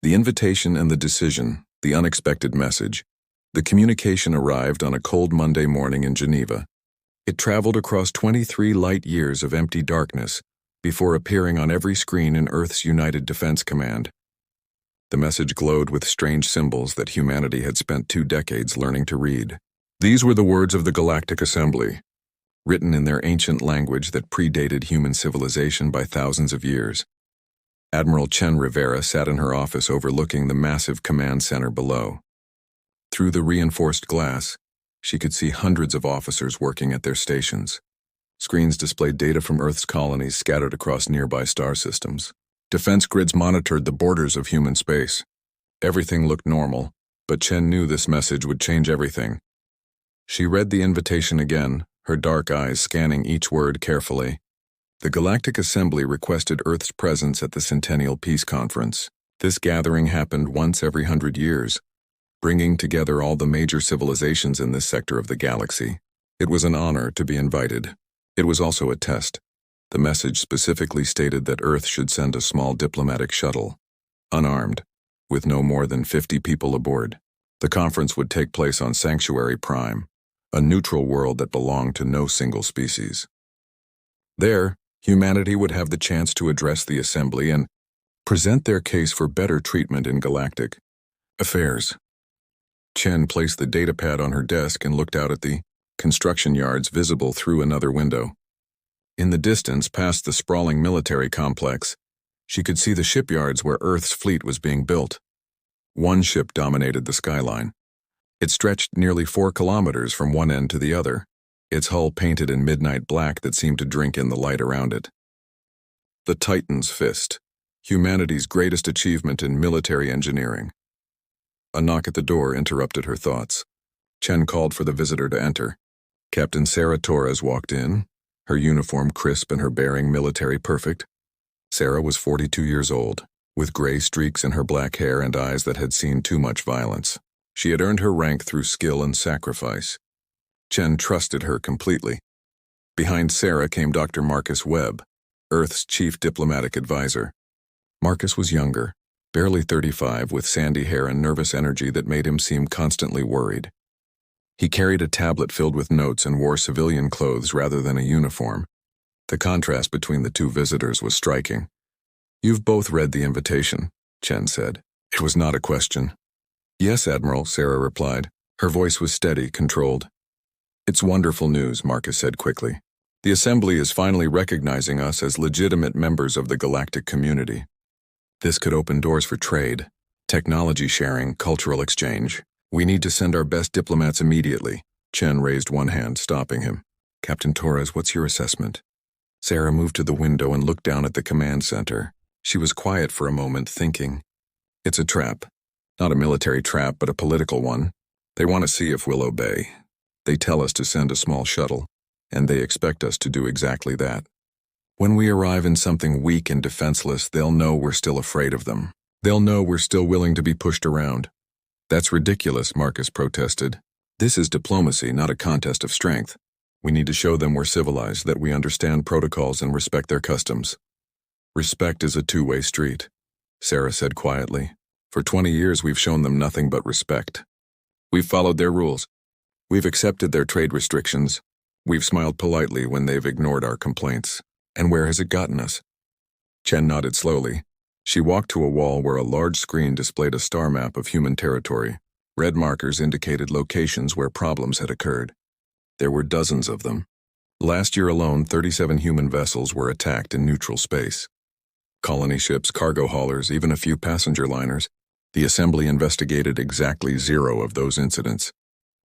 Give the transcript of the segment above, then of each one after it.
The invitation and the decision, the unexpected message. The communication arrived on a cold Monday morning in Geneva. It traveled across 23 light years of empty darkness before appearing on every screen in Earth's United Defense Command. The message glowed with strange symbols that humanity had spent 2 decades learning to read. These were the words of the Galactic Assembly, written in their ancient language that predated human civilization by thousands of years. Admiral Chen Rivera sat in her office overlooking the massive command center below. Through the reinforced glass, she could see hundreds of officers working at their stations. Screens displayed data from Earth's colonies scattered across nearby star systems. Defense grids monitored the borders of human space. Everything looked normal, but Chen knew this message would change everything. She read the invitation again, her dark eyes scanning each word carefully. The Galactic Assembly requested Earth's presence at the Centennial Peace Conference. This gathering happened once every 100 years, bringing together all the major civilizations in this sector of the galaxy. It was an honor to be invited. It was also a test. The message specifically stated that Earth should send a small diplomatic shuttle, unarmed, with no more than 50 people aboard. The conference would take place on Sanctuary Prime, a neutral world that belonged to no single species. There, humanity would have the chance to address the Assembly and present their case for better treatment in galactic affairs. Chen placed the datapad on her desk and looked out at the construction yards visible through another window. In the distance, past the sprawling military complex, she could see the shipyards where Earth's fleet was being built. One ship dominated the skyline. It stretched nearly 4 kilometers from one end to the other, its hull painted in midnight black that seemed to drink in the light around it. The Titan's Fist, humanity's greatest achievement in military engineering. A knock at the door interrupted her thoughts. Chen called for the visitor to enter. Captain Sarah Torres walked in, her uniform crisp and her bearing military perfect. Sarah was 42 years old, with gray streaks in her black hair and eyes that had seen too much violence. She had earned her rank through skill and sacrifice. Chen trusted her completely. Behind Sarah came Dr. Marcus Webb, Earth's chief diplomatic advisor. Marcus was younger, barely 35, with sandy hair and nervous energy that made him seem constantly worried. He carried a tablet filled with notes and wore civilian clothes rather than a uniform. The contrast between the two visitors was striking. "You've both read the invitation," Chen said. It was not a question. "Yes, Admiral," Sarah replied. Her voice was steady, controlled. "It's wonderful news," Marcus said quickly. "The Assembly is finally recognizing us as legitimate members of the galactic community. This could open doors for trade, technology sharing, cultural exchange. We need to send our best diplomats immediately." Chen raised one hand, stopping him. "Captain Torres, what's your assessment?" Sarah moved to the window and looked down at the command center. She was quiet for a moment, thinking. "It's a trap. Not a military trap, but a political one. They want to see if we'll obey. They tell us to send a small shuttle, and they expect us to do exactly that. When we arrive in something weak and defenseless, they'll know we're still afraid of them. They'll know we're still willing to be pushed around." "That's ridiculous," Marcus protested. "This is diplomacy, not a contest of strength. We need to show them we're civilized, that we understand protocols and respect their customs." "Respect is a two-way street," Sarah said quietly. "For 20 years we've shown them nothing but respect. We've followed their rules. We've accepted their trade restrictions. We've smiled politely when they've ignored our complaints. And where has it gotten us?" Chen nodded slowly. She walked to a wall where a large screen displayed a star map of human territory. Red markers indicated locations where problems had occurred. There were dozens of them. Last year alone, 37 human vessels were attacked in neutral space. Colony ships, cargo haulers, even a few passenger liners. The Assembly investigated exactly 0 of those incidents.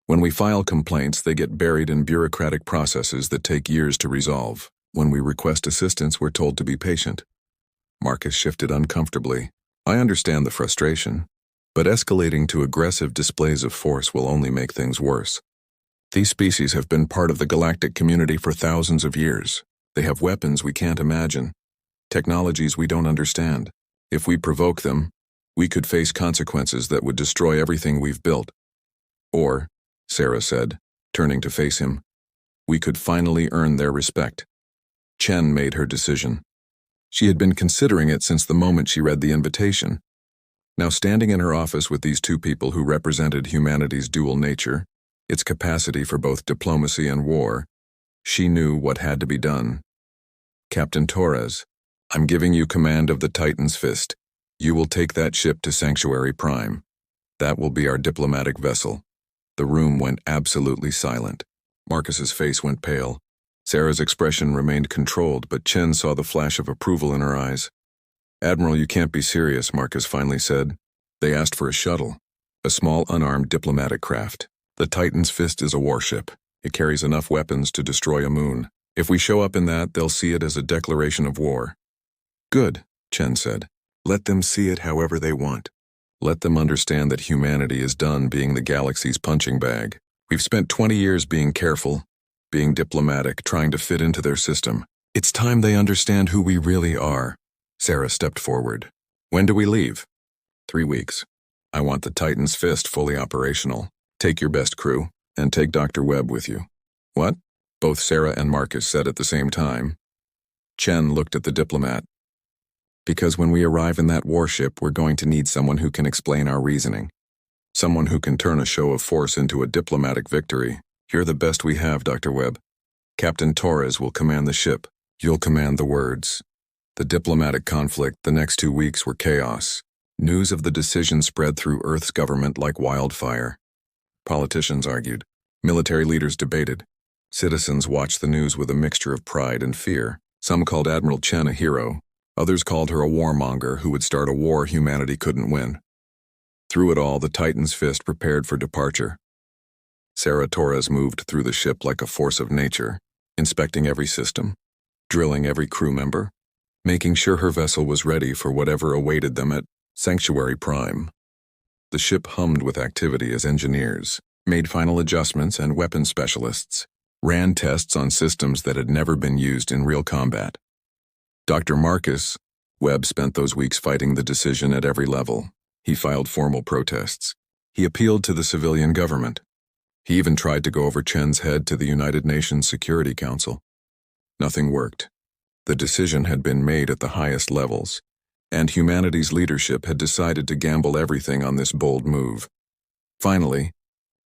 When we file complaints, they get buried in bureaucratic processes that take years to resolve. When we request assistance, we're told to be patient. Marcus shifted uncomfortably. "I understand the frustration, but escalating to aggressive displays of force will only make things worse. These species have been part of the galactic community for thousands of years. They have weapons we can't imagine, technologies we don't understand. If we provoke them, we could face consequences that would destroy everything we've built. Or," Sarah said, turning to face him, "we could finally earn their respect." Chen made her decision. She had been considering it since the moment she read the invitation. Now, standing in her office with these two people who represented humanity's dual nature, its capacity for both diplomacy and war, she knew what had to be done. "Captain Torres, I'm giving you command of the Titan's Fist. You will take that ship to Sanctuary Prime. That will be our diplomatic vessel." The room went absolutely silent. Marcus's face went pale. Sarah's expression remained controlled, but Chen saw the flash of approval in her eyes. "Admiral, you can't be serious," Marcus finally said. "They asked for a shuttle, a small unarmed diplomatic craft. The Titan's Fist is a warship. It carries enough weapons to destroy a moon. If we show up in that, they'll see it as a declaration of war." "Good," Chen said. "Let them see it however they want. Let them understand that humanity is done being the galaxy's punching bag. We've spent 20 years being careful, being diplomatic, trying to fit into their system. It's time they understand who we really are." Sarah stepped forward. "When do we leave?" 3 weeks. I want the Titan's Fist fully operational. Take your best crew, and take Dr. Webb with you." "What?" both Sarah and Marcus said at the same time. Chen looked at the diplomat. "Because when we arrive in that warship, we're going to need someone who can explain our reasoning. Someone who can turn a show of force into a diplomatic victory. You're the best we have, Dr. Webb. Captain Torres will command the ship. You'll command the words." The diplomatic conflict the next 2 weeks were chaos. News of the decision spread through Earth's government like wildfire. Politicians argued. Military leaders debated. Citizens watched the news with a mixture of pride and fear. Some called Admiral Chen a hero. Others called her a warmonger who would start a war humanity couldn't win. Through it all, the Titan's Fist prepared for departure. Sarah Torres moved through the ship like a force of nature, inspecting every system, drilling every crew member, making sure her vessel was ready for whatever awaited them at Sanctuary Prime. The ship hummed with activity as engineers made final adjustments, and weapons specialists ran tests on systems that had never been used in real combat. Dr. Marcus Webb spent those weeks fighting the decision at every level. He filed formal protests. He appealed to the civilian government. He even tried to go over Chen's head to the United Nations Security Council. Nothing worked. The decision had been made at the highest levels, and humanity's leadership had decided to gamble everything on this bold move. Finally,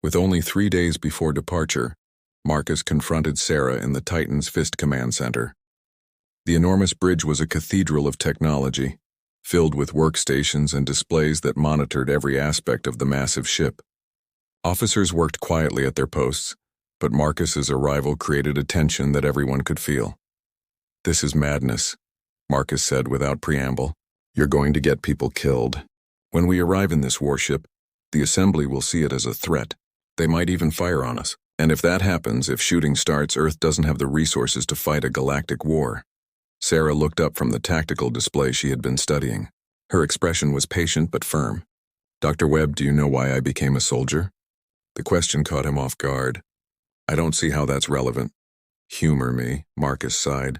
with only 3 days before departure, Marcus confronted Sarah in the Titan's Fist Command Center. The enormous bridge was a cathedral of technology, filled with workstations and displays that monitored every aspect of the massive ship. Officers worked quietly at their posts, but Marcus's arrival created a tension that everyone could feel. "This is madness," Marcus said without preamble. "You're going to get people killed. When we arrive in this warship, the Assembly will see it as a threat. They might even fire on us. And if that happens, if shooting starts, Earth doesn't have the resources to fight a galactic war." Sarah looked up from the tactical display she had been studying. Her expression was patient but firm. "Dr. Webb, do you know why I became a soldier?" The question caught him off guard. "I don't see how that's relevant." "Humor me," Marcus sighed.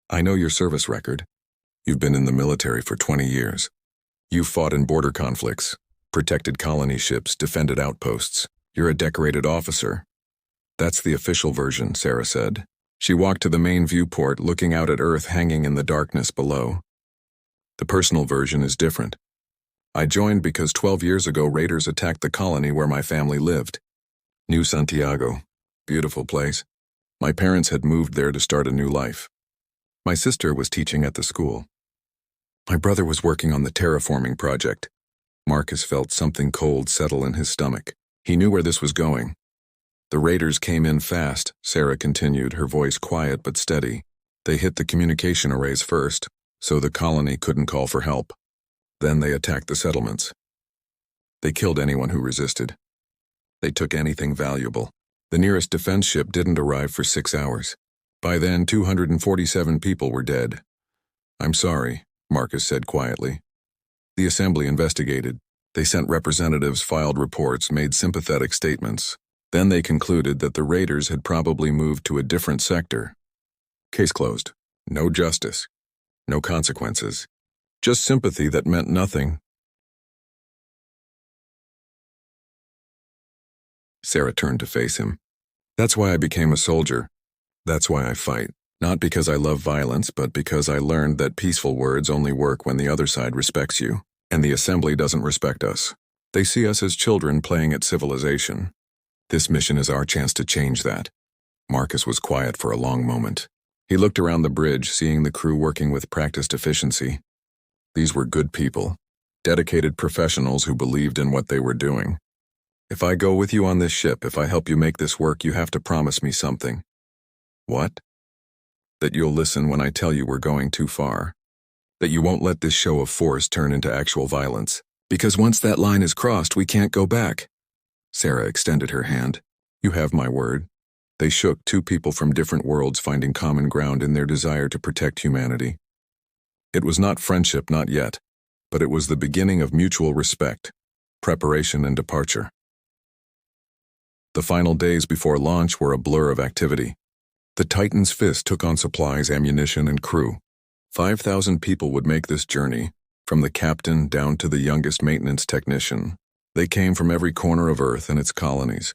"I know your service record. You've been in the military for 20 years. You've fought in border conflicts, protected colony ships, defended outposts. You're a decorated officer." "That's the official version," Sarah said. She walked to the main viewport, looking out at Earth hanging in the darkness below. "The personal version is different. I joined because 12 years ago raiders attacked the colony where my family lived. New Santiago. Beautiful place. My parents had moved there to start a new life. My sister was teaching at the school. My brother was working on the terraforming project." Marcus felt something cold settle in his stomach. He knew where this was going. "The raiders came in fast," Sarah continued, her voice quiet but steady. "They hit the communication arrays first, so the colony couldn't call for help. Then they attacked the settlements. They killed anyone who resisted. They took anything valuable. The nearest defense ship didn't arrive for 6 hours. By then, 247 people were dead." "I'm sorry," Marcus said quietly. "The Assembly investigated. They sent representatives, filed reports, made sympathetic statements. Then they concluded that the raiders had probably moved to a different sector. Case closed. No justice. No consequences. Just sympathy that meant nothing." Sarah turned to face him. "That's why I became a soldier. That's why I fight. Not because I love violence, but because I learned that peaceful words only work when the other side respects you. And the assembly doesn't respect us. They see us as children playing at civilization. This mission is our chance to change that. Marcus was quiet for a long moment. He looked around the bridge, seeing the crew working with practiced efficiency. These were good people, dedicated professionals who believed in what they were doing. If I go with you on this ship, if I help you make this work, you have to promise me something. What? That you'll listen when I tell you we're going too far. That you won't let this show of force turn into actual violence. Because once that line is crossed, we can't go back. Sarah extended her hand. You have my word. They shook, two people from different worlds finding common ground in their desire to protect humanity. It was not friendship, not yet, but it was the beginning of mutual respect, preparation, and departure. The final days before launch were a blur of activity. The Titan's Fist took on supplies, ammunition, and crew. 5,000 people would make this journey, from the captain down to the youngest maintenance technician. They came from every corner of Earth and its colonies,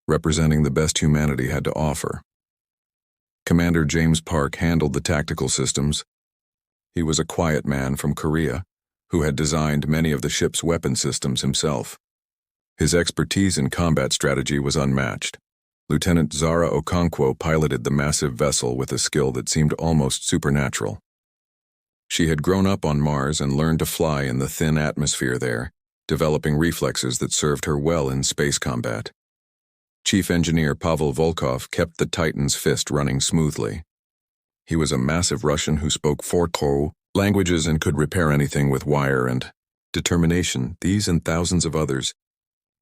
representing the best humanity had to offer. Commander James Park handled the tactical systems. He was a quiet man from Korea, who had designed many of the ship's weapon systems himself. His expertise in combat strategy was unmatched. Lieutenant Zara Okonkwo piloted the massive vessel with a skill that seemed almost supernatural. She had grown up on Mars and learned to fly in the thin atmosphere there, developing reflexes that served her well in space combat. Chief Engineer Pavel Volkov kept the Titan's Fist running smoothly. He was a massive Russian who spoke 4 languages and could repair anything with wire and determination. These and thousands of others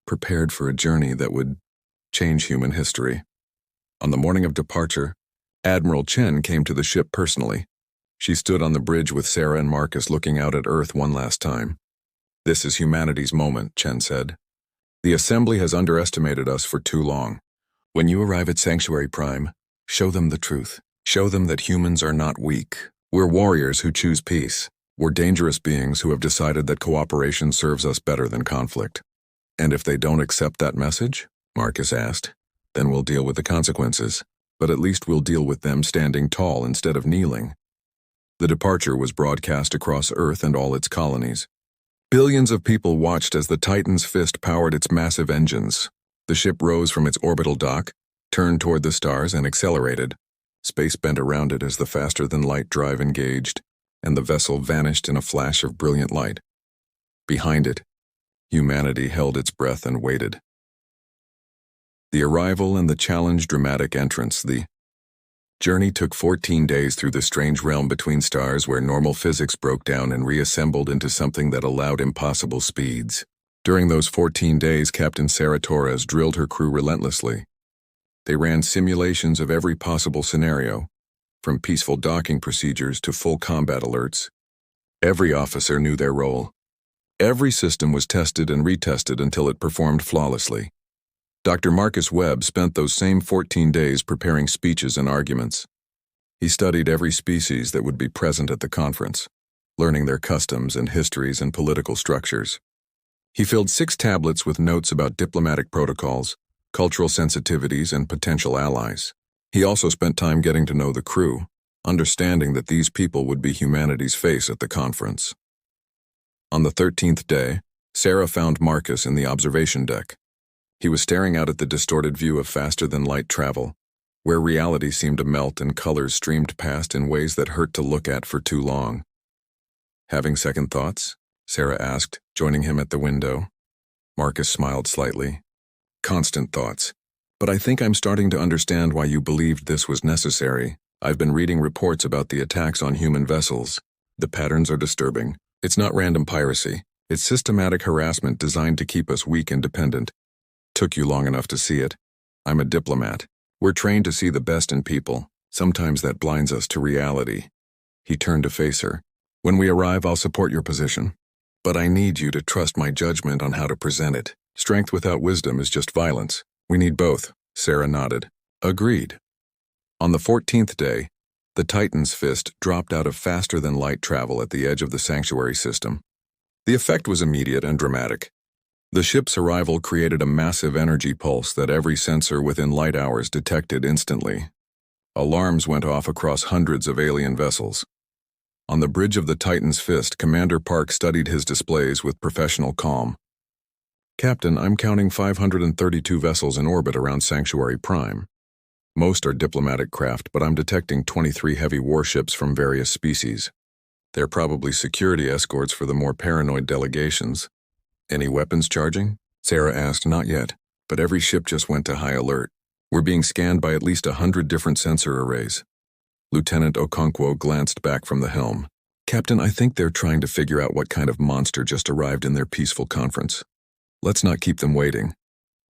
prepared for a journey that would change human history. On the morning of departure, Admiral Chen came to the ship personally. She stood on the bridge with Sarah and Marcus, looking out at Earth one last time. This is humanity's moment, Chen said. The Assembly has underestimated us for too long. When you arrive at Sanctuary Prime, show them the truth. Show them that humans are not weak. We're warriors who choose peace. We're dangerous beings who have decided that cooperation serves us better than conflict. And if they don't accept that message, Marcus asked, then we'll deal with the consequences. But at least we'll deal with them standing tall instead of kneeling. The departure was broadcast across Earth and all its colonies. Billions of people watched as the Titan's Fist powered its massive engines. The ship rose from its orbital dock, turned toward the stars, and accelerated. Space bent around it as the faster-than-light drive engaged, and the vessel vanished in a flash of brilliant light. Behind it, humanity held its breath and waited. The arrival and the challenge dramatic entrance. The journey took 14 days through the strange realm between stars where normal physics broke down and reassembled into something that allowed impossible speeds. During those 14 days, Captain Sarah Torres drilled her crew relentlessly. They ran simulations of every possible scenario, from peaceful docking procedures to full combat alerts. Every officer knew their role. Every system was tested and retested until it performed flawlessly. Dr. Marcus Webb spent those same 14 days preparing speeches and arguments. He studied every species that would be present at the conference, learning their customs and histories and political structures. He filled 6 tablets with notes about diplomatic protocols, cultural sensitivities, and potential allies. He also spent time getting to know the crew, understanding that these people would be humanity's face at the conference. On the 13th day, Sarah found Marcus in the observation deck. He was staring out at the distorted view of faster-than-light travel, where reality seemed to melt and colors streamed past in ways that hurt to look at for too long. Having second thoughts? Sarah asked, joining him at the window. Marcus smiled slightly. Constant thoughts. But I think I'm starting to understand why you believed this was necessary. I've been reading reports about the attacks on human vessels. The patterns are disturbing. It's not random piracy. It's systematic harassment designed to keep us weak and dependent. Took you long enough to see it. I'm a diplomat. We're trained to see the best in people. Sometimes that blinds us to reality. He turned to face her. When we arrive, I'll support your position. But I need you to trust my judgment on how to present it. Strength without wisdom is just violence. We need both. Sarah nodded. Agreed. On the 14th day, the Titan's Fist dropped out of faster-than-light travel at the edge of the sanctuary system. The effect was immediate and dramatic. The ship's arrival created a massive energy pulse that every sensor within light hours detected instantly. Alarms went off across hundreds of alien vessels. On the bridge of the Titan's Fist, Commander Park studied his displays with professional calm. "Captain, I'm counting 532 vessels in orbit around Sanctuary Prime. Most are diplomatic craft, but I'm detecting 23 heavy warships from various species. They're probably security escorts for the more paranoid delegations." "Any weapons charging?" Sarah asked. "Not yet, but every ship just went to high alert. We're being scanned by at least 100 different sensor arrays." Lieutenant Okonkwo glanced back from the helm. "Captain, I think they're trying to figure out what kind of monster just arrived in their peaceful conference. Let's not keep them waiting.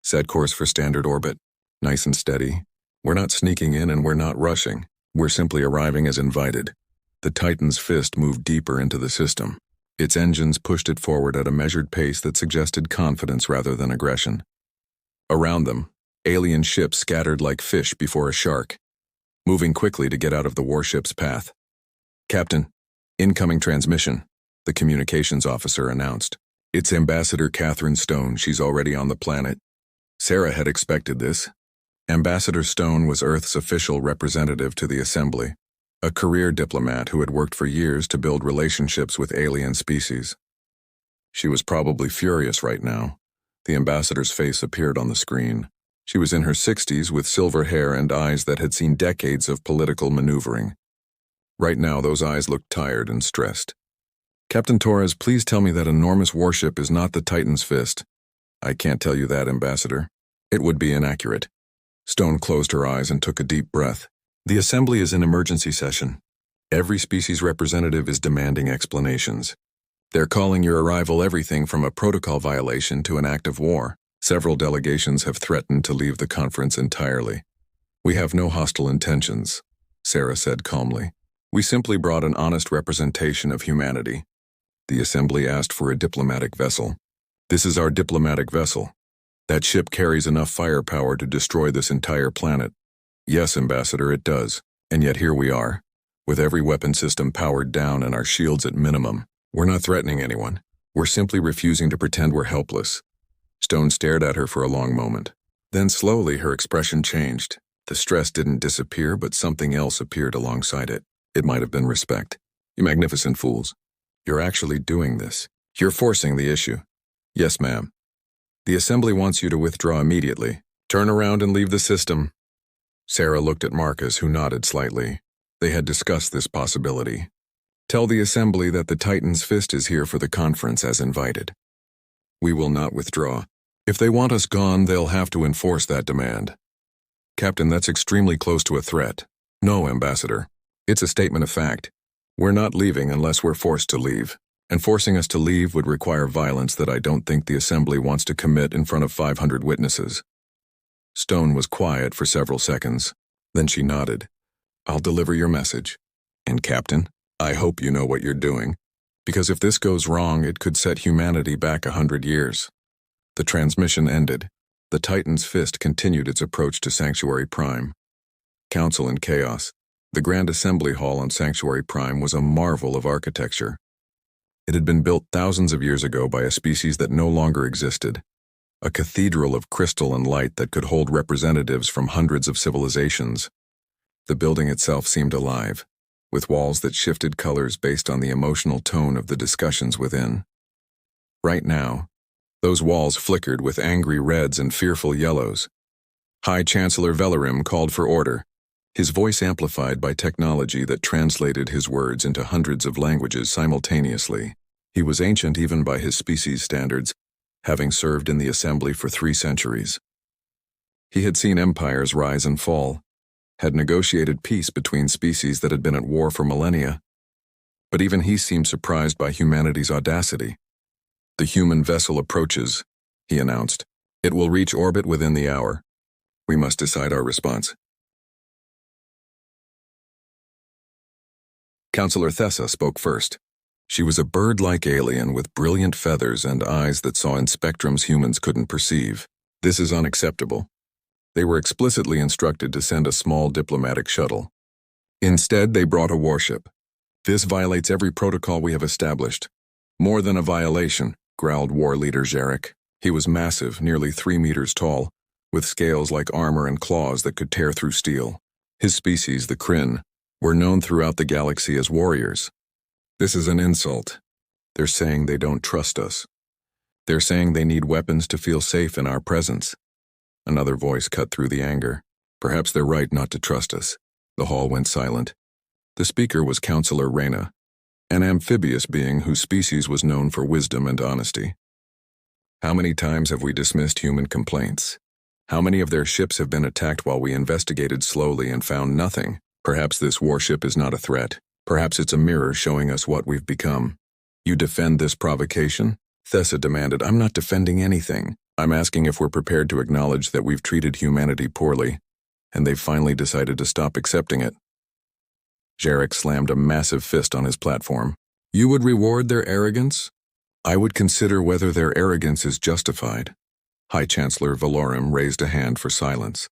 Set course for standard orbit. Nice and steady. We're not sneaking in and we're not rushing. We're simply arriving as invited." The Titan's Fist moved deeper into the system. Its engines pushed it forward at a measured pace that suggested confidence rather than aggression. Around them, alien ships scattered like fish before a shark, moving quickly to get out of the warship's path. "Captain, incoming transmission," the communications officer announced. "It's Ambassador Catherine Stone. She's already on the planet." Sarah had expected this. Ambassador Stone was Earth's official representative to the Assembly, a career diplomat who had worked for years to build relationships with alien species. She was probably furious right now. The ambassador's face appeared on the screen. She was in her 60s with silver hair and eyes that had seen decades of political maneuvering. Right now, those eyes looked tired and stressed. "Captain Torres, please tell me that enormous warship is not the Titan's Fist." "I can't tell you that, Ambassador. It would be inaccurate." Stone closed her eyes and took a deep breath. "The Assembly is in emergency session. Every species representative is demanding explanations. They're calling your arrival everything from a protocol violation to an act of war. Several delegations have threatened to leave the conference entirely." "We have no hostile intentions," Sarah said calmly. "We simply brought an honest representation of humanity." The Assembly asked for a diplomatic vessel. "This is our diplomatic vessel. That ship carries enough firepower to destroy this entire planet." "Yes, Ambassador, it does. And yet here we are, with every weapon system powered down and our shields at minimum. We're not threatening anyone. We're simply refusing to pretend we're helpless." Stone stared at her for a long moment. Then slowly her expression changed. The stress didn't disappear, but something else appeared alongside it. It might have been respect. "You magnificent fools. You're actually doing this. You're forcing the issue." "Yes, ma'am. The Assembly wants you to withdraw immediately. Turn around and leave the system." Sarah looked at Marcus, who nodded slightly. They had discussed this possibility. "Tell the Assembly that the Titan's Fist is here for the conference as invited. We will not withdraw. If they want us gone, they'll have to enforce that demand." "Captain, that's extremely close to a threat." "No, Ambassador. It's a statement of fact. We're not leaving unless we're forced to leave. And forcing us to leave would require violence that I don't think the Assembly wants to commit in front of 500 witnesses." Stone was quiet for several seconds. Then she nodded. "I'll deliver your message. And Captain, I hope you know what you're doing. Because if this goes wrong, it could set humanity back 100 years. The transmission ended. The Titan's Fist continued its approach to Sanctuary Prime. Council in chaos. The Grand Assembly Hall on Sanctuary Prime was a marvel of architecture. It had been built thousands of years ago by a species that no longer existed. A cathedral of crystal and light that could hold representatives from hundreds of civilizations. The building itself seemed alive, with walls that shifted colors based on the emotional tone of the discussions within. Right now, those walls flickered with angry reds and fearful yellows. High Chancellor Velarim called for order, his voice amplified by technology that translated his words into hundreds of languages simultaneously. He was ancient even by his species' standards, having served in the Assembly for 3 centuries. He had seen empires rise and fall, had negotiated peace between species that had been at war for millennia. But even he seemed surprised by humanity's audacity. "The human vessel approaches," he announced. "It will reach orbit within the hour. We must decide our response." Counselor Thessa spoke first. She was a bird-like alien with brilliant feathers and eyes that saw in spectrums humans couldn't perceive. "This is unacceptable." They were explicitly instructed to send a small diplomatic shuttle. Instead, they brought a warship. "This violates every protocol we have established." "More than a violation," growled War Leader Jarek. He was massive, nearly 3 meters tall, with scales like armor and claws that could tear through steel. His species, the Kryn, were known throughout the galaxy as warriors. This is an insult. They're saying they don't trust us. They're saying they need weapons to feel safe in our presence. Another voice cut through the anger. Perhaps they're right not to trust us. The hall went silent. The speaker was Counselor Reyna, an amphibious being whose species was known for wisdom and honesty. How many times have we dismissed human complaints? How many of their ships have been attacked while we investigated slowly and found nothing? Perhaps this warship is not a threat. Perhaps it's a mirror showing us what we've become. You defend this provocation? Thessa demanded. I'm not defending anything. I'm asking if we're prepared to acknowledge that we've treated humanity poorly, and they've finally decided to stop accepting it. Jarek slammed a massive fist on his platform. You would reward their arrogance? I would consider whether their arrogance is justified. High Chancellor Valorum raised a hand for silence.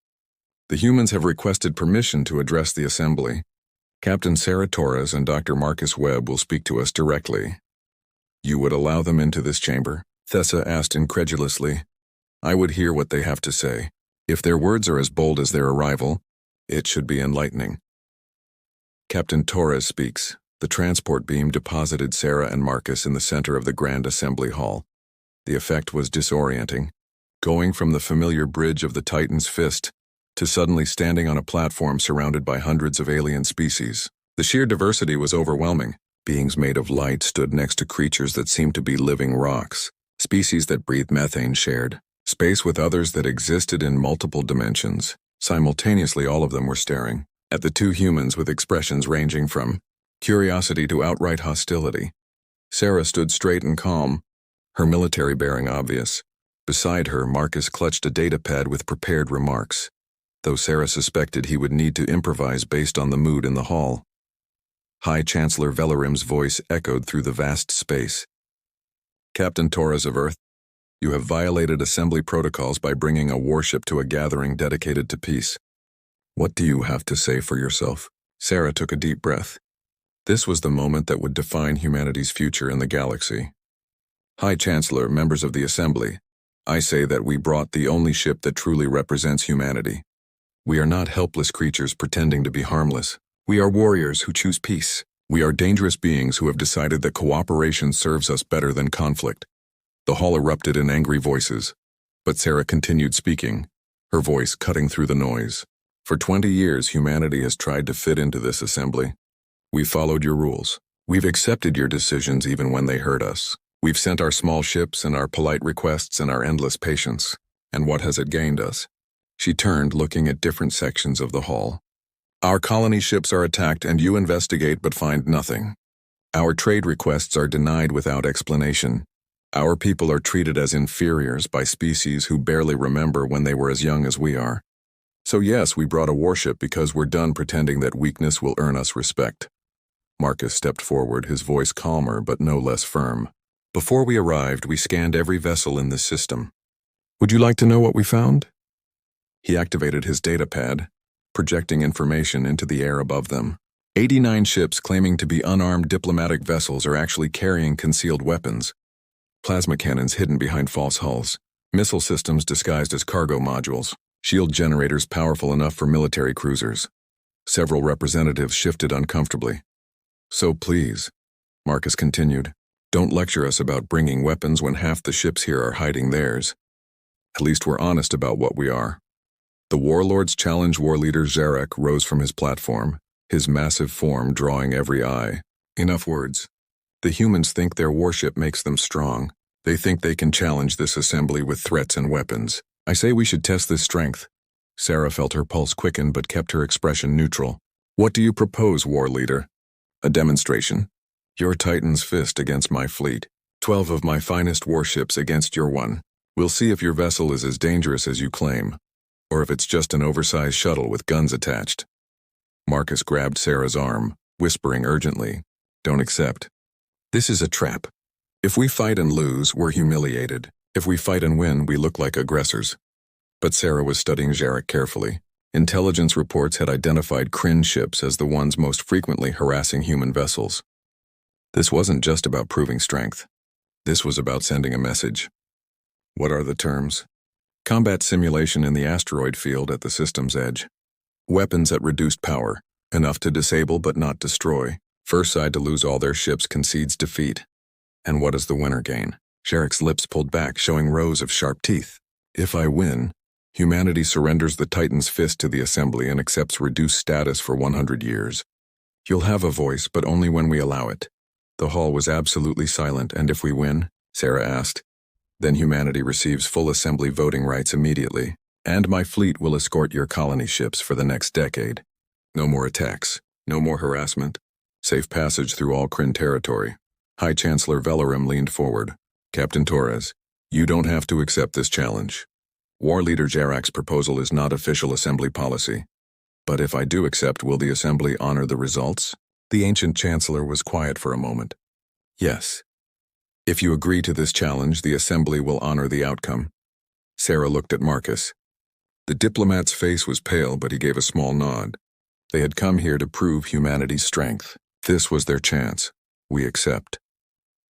The humans have requested permission to address the assembly. Captain Sarah Torres and Dr. Marcus Webb will speak to us directly. You would allow them into this chamber? Thessa asked incredulously. I would hear what they have to say. If their words are as bold as their arrival, it should be enlightening. Captain Torres speaks. The transport beam deposited Sarah and Marcus in the center of the Grand Assembly Hall. The effect was disorienting, going from the familiar bridge of the Titan's fist to suddenly standing on a platform surrounded by hundreds of alien species. The sheer diversity was overwhelming. Beings made of light stood next to creatures that seemed to be living rocks, species that breathed methane shared space with others that existed in multiple dimensions. Simultaneously, all of them were staring at the two humans with expressions ranging from curiosity to outright hostility. Sarah stood straight and calm, her military bearing obvious. Beside her, Marcus clutched a datapad with prepared remarks, though Sarah suspected he would need to improvise based on the mood in the hall. High Chancellor Velorum's voice echoed through the vast space. Captain Torres of Earth, you have violated assembly protocols by bringing a warship to a gathering dedicated to peace. What do you have to say for yourself? Sarah took a deep breath. This was the moment that would define humanity's future in the galaxy. High Chancellor, members of the Assembly, I say that we brought the only ship that truly represents humanity. We are not helpless creatures pretending to be harmless. We are warriors who choose peace. We are dangerous beings who have decided that cooperation serves us better than conflict. The hall erupted in angry voices, but Sarah continued speaking, her voice cutting through the noise. For 20 years, humanity has tried to fit into this assembly. We've followed your rules. We've accepted your decisions even when they hurt us. We've sent our small ships and our polite requests and our endless patience. And what has it gained us? She turned, looking at different sections of the hall. Our colony ships are attacked and you investigate but find nothing. Our trade requests are denied without explanation. Our people are treated as inferiors by species who barely remember when they were as young as we are. So yes, we brought a warship because we're done pretending that weakness will earn us respect. Marcus stepped forward, his voice calmer but no less firm. Before we arrived, we scanned every vessel in this system. Would you like to know what we found? He activated his datapad, projecting information into the air above them. 89 ships claiming to be unarmed diplomatic vessels are actually carrying concealed weapons. Plasma cannons hidden behind false hulls, missile systems disguised as cargo modules, shield generators powerful enough for military cruisers. Several representatives shifted uncomfortably. So please, Marcus continued, don't lecture us about bringing weapons when half the ships here are hiding theirs. At least we're honest about what we are. The Warlord's Challenge war leader Zarek rose from his platform, his massive form drawing every eye. Enough words. The humans think their warship makes them strong. They think they can challenge this assembly with threats and weapons. I say we should test this strength. Sarah felt her pulse quicken but kept her expression neutral. What do you propose, war leader? A demonstration. Your Titan's fist against my fleet. 12 of my finest warships against your one. We'll see if your vessel is as dangerous as you claim, or if it's just an oversized shuttle with guns attached. Marcus grabbed Sarah's arm, whispering urgently, don't accept. This is a trap. If we fight and lose, we're humiliated. If we fight and win, we look like aggressors. But Sarah was studying Jarek carefully. Intelligence reports had identified Kryn ships as the ones most frequently harassing human vessels. This wasn't just about proving strength. This was about sending a message. What are the terms? Combat simulation in the asteroid field at the system's edge. Weapons at reduced power, enough to disable but not destroy. First side to lose all their ships concedes defeat. And what does the winner gain? Jarek's lips pulled back, showing rows of sharp teeth. If I win, humanity surrenders the Titan's fist to the Assembly and accepts reduced status for 100 years. You'll have a voice, but only when we allow it. The hall was absolutely silent, and if we win, Sarah asked, then humanity receives full Assembly voting rights immediately, and my fleet will escort your colony ships for the next decade. No more attacks, no more harassment, safe passage through all Kryn territory. High Chancellor Velarim leaned forward. Captain Torres, you don't have to accept this challenge. War Leader Jarek's proposal is not official Assembly policy. But if I do accept, will the Assembly honor the results? The ancient Chancellor was quiet for a moment. Yes. If you agree to this challenge, the Assembly will honor the outcome. Sarah looked at Marcus. The diplomat's face was pale, but he gave a small nod. They had come here to prove humanity's strength. This was their chance. We accept.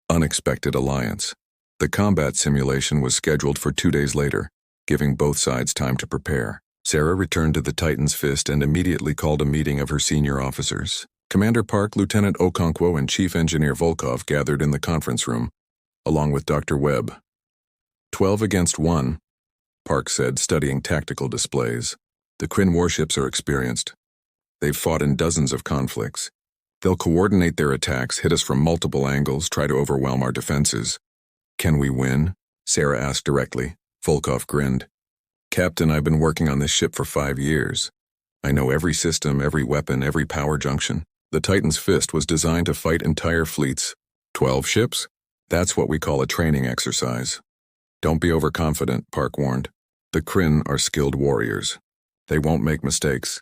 Unexpected alliance. The combat simulation was scheduled for 2 days later, giving both sides time to prepare. Sarah returned to the Titan's fist and immediately called a meeting of her senior officers. Commander Park, Lieutenant Okonkwo, and Chief Engineer Volkov gathered in the conference room, along with Dr. Webb. 12 against 1, Park said, studying tactical displays. The Kryn warships are experienced. They've fought in dozens of conflicts. They'll coordinate their attacks, hit us from multiple angles, try to overwhelm our defenses. Can we win? Sarah asked directly. Volkov grinned. Captain, I've been working on this ship for 5 years. I know every system, every weapon, every power junction. The Titan's fist was designed to fight entire fleets. 12 ships? That's what we call a training exercise. Don't be overconfident, Park warned. The Kryn are skilled warriors. They won't make mistakes.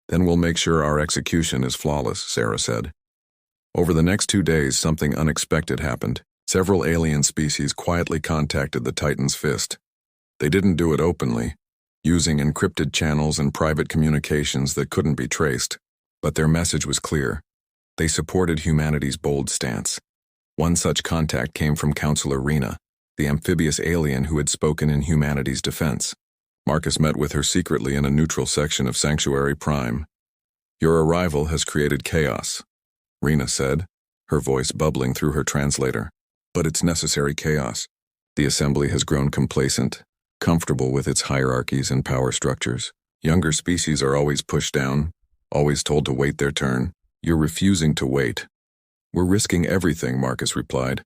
Then we'll make sure our execution is flawless, Sarah said. Over the next 2 days, something unexpected happened. Several alien species quietly contacted the Titan's fist. They didn't do it openly, using encrypted channels and private communications that couldn't be traced. But their message was clear. They supported humanity's bold stance. One such contact came from Counselor Rena, the amphibious alien who had spoken in humanity's defense. Marcus met with her secretly in a neutral section of Sanctuary Prime. Your arrival has created chaos, Rena said, her voice bubbling through her translator. But it's necessary chaos. The Assembly has grown complacent, comfortable with its hierarchies and power structures. Younger species are always pushed down, always told to wait their turn. You're refusing to wait. We're risking everything, Marcus replied.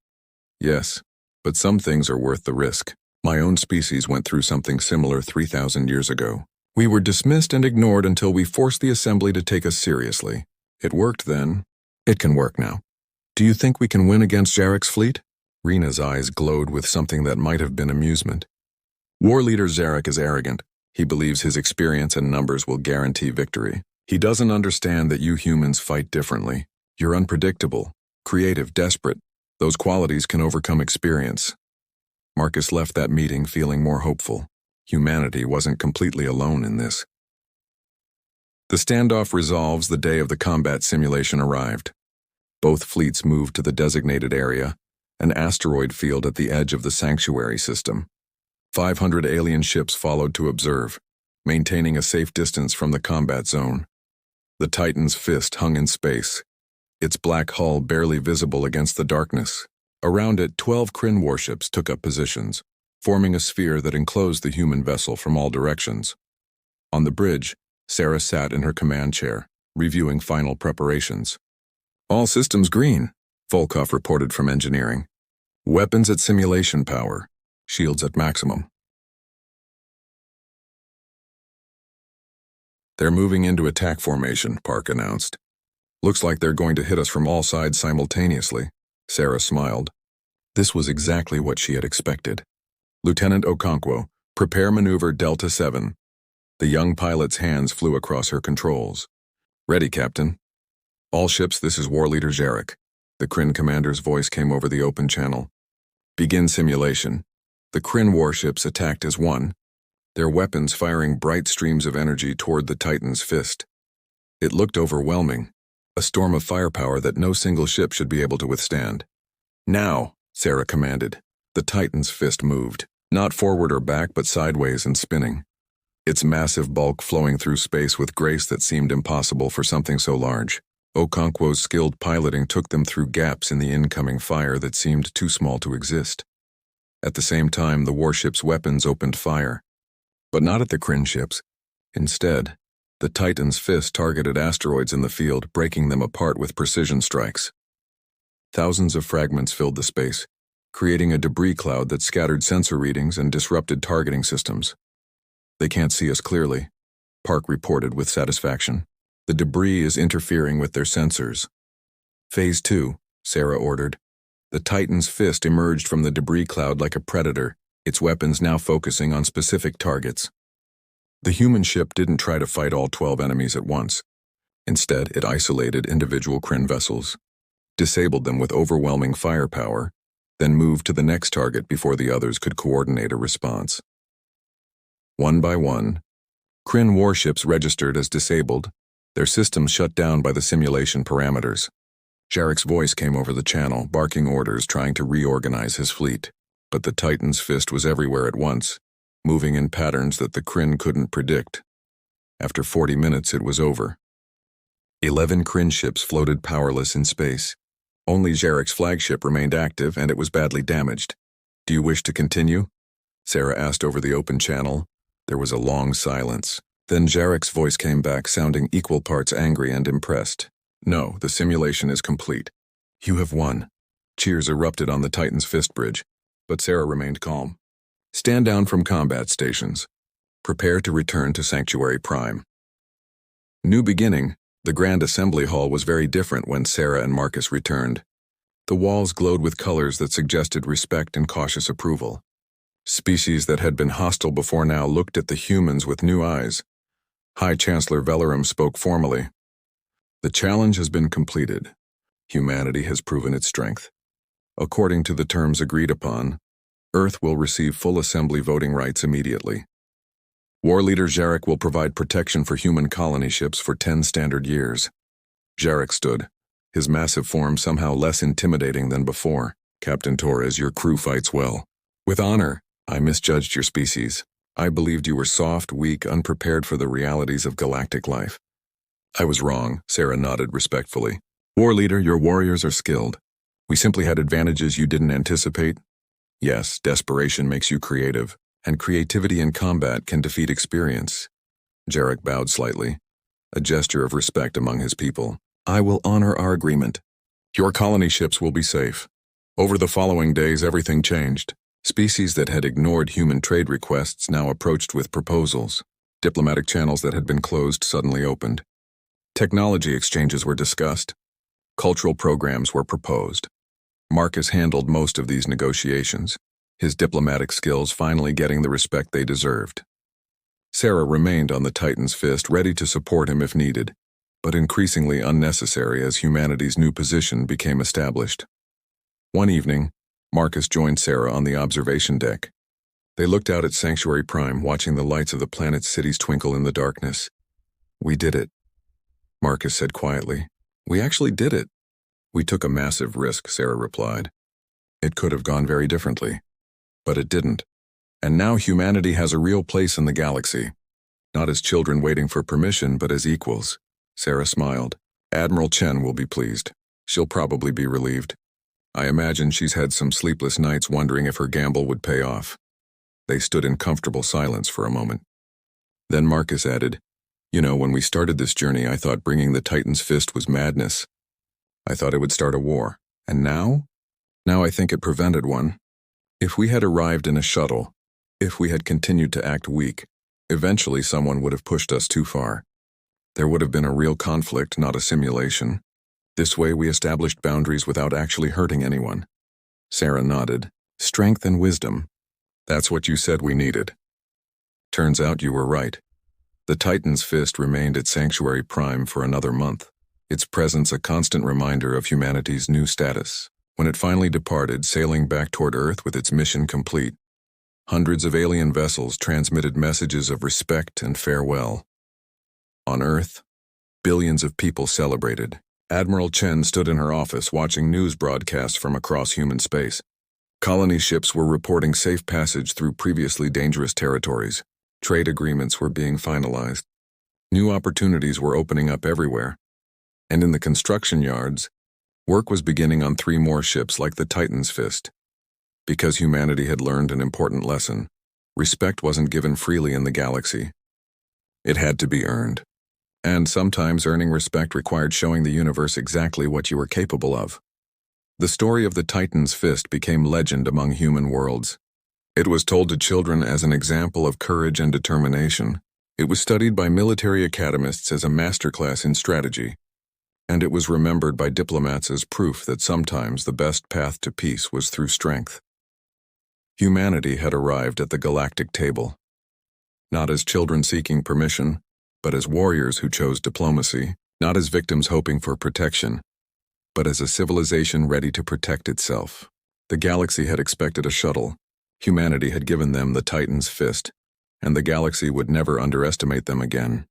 Yes, but some things are worth the risk. My own species went through something similar 3,000 years ago. We were dismissed and ignored until we forced the Assembly to take us seriously. It worked then. It can work now. Do you think we can win against Jarek's fleet? Rena's eyes glowed with something that might have been amusement. War Leader Zarek is arrogant. He believes his experience and numbers will guarantee victory. He doesn't understand that you humans fight differently. You're unpredictable, creative, desperate. Those qualities can overcome experience. Marcus left that meeting feeling more hopeful. Humanity wasn't completely alone in this. The standoff resolves the day of the combat simulation arrived. Both fleets moved to the designated area, an asteroid field at the edge of the sanctuary system. 500 alien ships followed to observe, maintaining a safe distance from the combat zone. The Titan's fist hung in space, its black hull barely visible against the darkness. Around it, 12 Kryn warships took up positions, forming a sphere that enclosed the human vessel from all directions. On the bridge, Sarah sat in her command chair, reviewing final preparations. All systems green, Volkov reported from engineering. Weapons at simulation power, shields at maximum. They're moving into attack formation, Park announced. Looks like they're going to hit us from all sides simultaneously. Sarah smiled. This was exactly what she had expected. Lieutenant Okonkwo, prepare maneuver Delta 7. The young pilot's hands flew across her controls. Ready, Captain. All ships, this is War Leader Jarek. The Kryn commander's voice came over the open channel. Begin simulation. The Kryn warships attacked as one, their weapons firing bright streams of energy toward the Titan's fist. It looked overwhelming, a storm of firepower that no single ship should be able to withstand. Now, Sarah commanded. The Titan's fist moved, not forward or back but sideways and spinning, its massive bulk flowing through space with grace that seemed impossible for something so large. Okonkwo's skilled piloting took them through gaps in the incoming fire that seemed too small to exist. At the same time, the warship's weapons opened fire. But not at the Kryn ships. Instead, the Titan's fist targeted asteroids in the field, breaking them apart with precision strikes. Thousands of fragments filled the space, creating a debris cloud that scattered sensor readings and disrupted targeting systems. "They can't see us clearly," Park reported with satisfaction. "The debris is interfering with their sensors." "Phase 2, Sarah ordered. The Titan's fist emerged from the debris cloud like a predator, its weapons now focusing on specific targets. The human ship didn't try to fight all 12 enemies at once. Instead, it isolated individual Kryn vessels, disabled them with overwhelming firepower, then moved to the next target before the others could coordinate a response. One by one, Kryn warships registered as disabled, their systems shut down by the simulation parameters. Jarek's voice came over the channel, barking orders, trying to reorganize his fleet. But the Titan's fist was everywhere at once, moving in patterns that the Kryn couldn't predict. After 40 minutes, it was over. 11 Kryn ships floated powerless in space. Only Jarek's flagship remained active, and it was badly damaged. "Do you wish to continue?" Sarah asked over the open channel. There was a long silence. Then Jarek's voice came back, sounding equal parts angry and impressed. "No, the simulation is complete. You have won." Cheers erupted on the Titan's fist bridge, but Sarah remained calm. "Stand down from combat stations. Prepare to return to Sanctuary Prime." New beginning. The Grand Assembly Hall was very different when Sarah and Marcus returned. The walls glowed with colors that suggested respect and cautious approval. Species that had been hostile before now looked at the humans with new eyes. High Chancellor Velarum spoke formally. "The challenge has been completed. Humanity has proven its strength. According to the terms agreed upon, Earth will receive full assembly voting rights immediately. War Leader Jarek will provide protection for human colony ships for 10 standard years." Jarek stood, his massive form somehow less intimidating than before. "Captain Torres, your crew fights well. With honor. I misjudged your species. I believed you were soft, weak, unprepared for the realities of galactic life." "I was wrong," Sarah nodded respectfully. "War Leader, your warriors are skilled. We simply had advantages you didn't anticipate. Yes, desperation makes you creative, and creativity in combat can defeat experience." Jarek bowed slightly, a gesture of respect among his people. "I will honor our agreement. Your colony ships will be safe." Over the following days, everything changed. Species that had ignored human trade requests now approached with proposals. Diplomatic channels that had been closed suddenly opened. Technology exchanges were discussed. Cultural programs were proposed. Marcus handled most of these negotiations, his diplomatic skills finally getting the respect they deserved. Sarah remained on the Titan's fist, ready to support him if needed, but increasingly unnecessary as humanity's new position became established. One evening, Marcus joined Sarah on the observation deck. They looked out at Sanctuary Prime, watching the lights of the planet's cities twinkle in the darkness. "We did it," Marcus said quietly. "We actually did it." "We took a massive risk," Sarah replied. "It could have gone very differently. But it didn't. And now humanity has a real place in the galaxy. Not as children waiting for permission, but as equals." Sarah smiled. "Admiral Chen will be pleased. She'll probably be relieved. I imagine she's had some sleepless nights wondering if her gamble would pay off." They stood in comfortable silence for a moment. Then Marcus added, "You know, when we started this journey, I thought bringing the Titan's fist was madness. I thought it would start a war. And now? Now I think it prevented one. If we had arrived in a shuttle, if we had continued to act weak, eventually someone would have pushed us too far. There would have been a real conflict, not a simulation. This way we established boundaries without actually hurting anyone." Sarah nodded. "Strength and wisdom. That's what you said we needed." Turns out you were right. The Titan's fist remained at Sanctuary Prime for another month, its presence a constant reminder of humanity's new status. When it finally departed, sailing back toward Earth with its mission complete, hundreds of alien vessels transmitted messages of respect and farewell. On Earth, billions of people celebrated. Admiral Chen stood in her office watching news broadcasts from across human space. Colony ships were reporting safe passage through previously dangerous territories. Trade agreements were being finalized. New opportunities were opening up everywhere. And in the construction yards, work was beginning on 3 more ships like the Titan's Fist. Because humanity had learned an important lesson, respect wasn't given freely in the galaxy. It had to be earned. And sometimes earning respect required showing the universe exactly what you were capable of. The story of the Titan's Fist became legend among human worlds. It was told to children as an example of courage and determination. It was studied by military academists as a masterclass in strategy. And it was remembered by diplomats as proof that sometimes the best path to peace was through strength. Humanity had arrived at the galactic table. Not as children seeking permission, but as warriors who chose diplomacy, not as victims hoping for protection, but as a civilization ready to protect itself. The galaxy had expected a shuttle. Humanity had given them the Titan's Fist, and the galaxy would never underestimate them again.